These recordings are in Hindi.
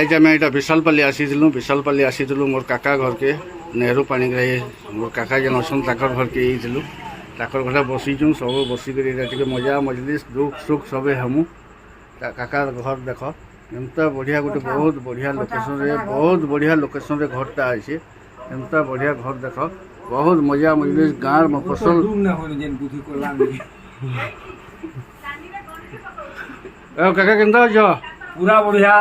आज आम यहाँ विशालपाली आसी मोर काका घर के नेहरू पानी मोर काका जेन अच्छा घर के घर बसीचु सब बसिक मजा मजलिस दुख सुख सब हमू काका घर देख एमता बढ़िया गोटे बहुत बढ़िया लोकेशन रे घरटा अच्छे एमता बढ़िया घर देख बहुत मजा मजलिस गाँव में फसल काका केंदा जा पूरा बढ़िया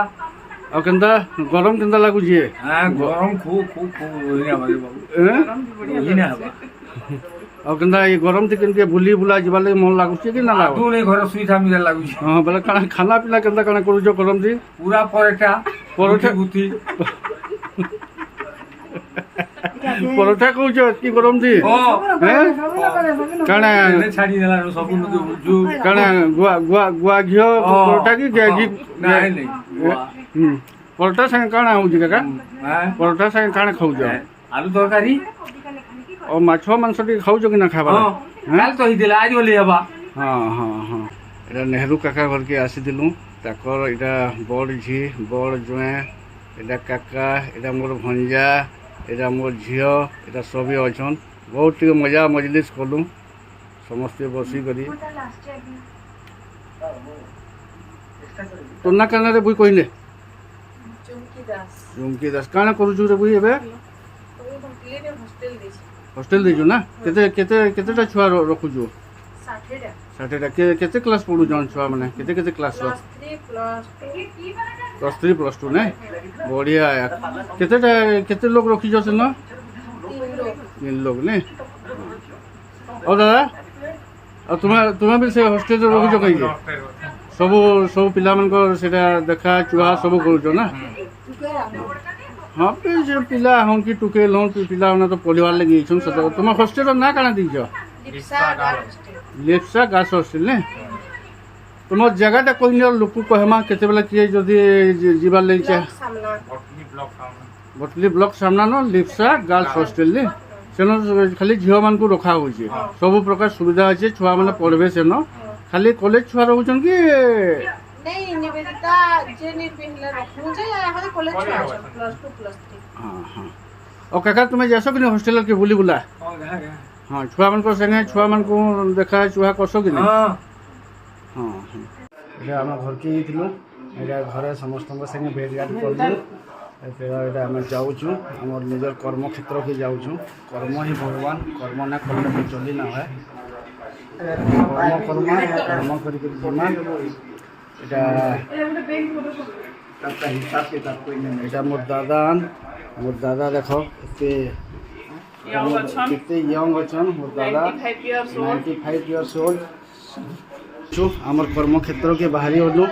और केंदा गरम केंदा लागुच गरम खूब खूब खूब बढ़िया भाई बाबू और केंदा ये गरम थी केंदा बुली बुला जीवा लगे मन लागुच कि ना लागु तू नहीं घर सुई था मिला लागुच हां बोले खाना पीना केंदा कना करू जो गरम थी पूरा परोठा गुथी परोठा कहूछ कि गरम थी काना छाड़ी देला सब जो काना गुआ घियो परोठा की घी नहीं परोठा संग काना होउछ काका परोठा संग काना खाउछ आलू तरकारी और माछ मांस टी खाउछ कि ना खाबा काल तो ही दिला आज बोले हबा हां हां हां एटा नेहरू काका घर के आसी दिलु ताकर एटा बड़ झी बड़ जुए एटा काका एटा मोर भंजा एटा मोर झियो एटा सभी अछन बहुत टी मजा मजलिस कलु समस्त बसी करी तो ना काना रे बुई कहिने झुमकी दास काना करू रे बुई एबे हॉस्टल देजो ना केते केते केतेटा छुआ रखु जो 60टा केते क्लास पढु जन छुआ माने केते केते क्लास +3 +2 ने बढ़िया यार केतेटा केते लोग रखि जो से न 3 लोग ने और दादा और तुम्हें भी से हॉस्टल रे रखु जो कहि सब पिला मन को सेटा देखा चुहा सब करू जो ना हाँ पे पिला हम कि टुकेल हम पिला होना तो परिवार लगे तुम हॉस्टेल ना काना दीज लेप्सा गास हॉस्टेल ने तुम जगहटा कोई लोक कहमा केते बेला किए जदि जीवार लगे चाहे बटली ब्लॉक सामना न लिप्सा गर्ल्स हॉस्टेल ने सेन खाली झील मान को रखा हो सब प्रकार सुविधा अच्छे छुआ मैंने पढ़े सेन खाली कॉलेज छुआ रोचन कि नहीं निवेदिता जे निर्बिहला रखू जे हमारे कॉलेज छुआ +2 +3 हां हां और काका तुम्हें जैसो कि हॉस्टेल के बुली बुला हां छुआ मन को संगे छुआ मन को देखा छुआ कसो कि नहीं हां हां एटा हम घर के ही थिलो एटा घरे समस्त को संगे भेट घाट करलु फिर एटा हम जाऊ छु हमर निजर कर्म क्षेत्र के जाऊ छु कर्म ही भगवान कर्म ना करले चली ना है कर्म करी जीमा मोर दादा देख केते यंग अच्छा मोर दादा 95 इयर्स ओल्ड आमर कर्म क्षेत्र के बाहरी हलु।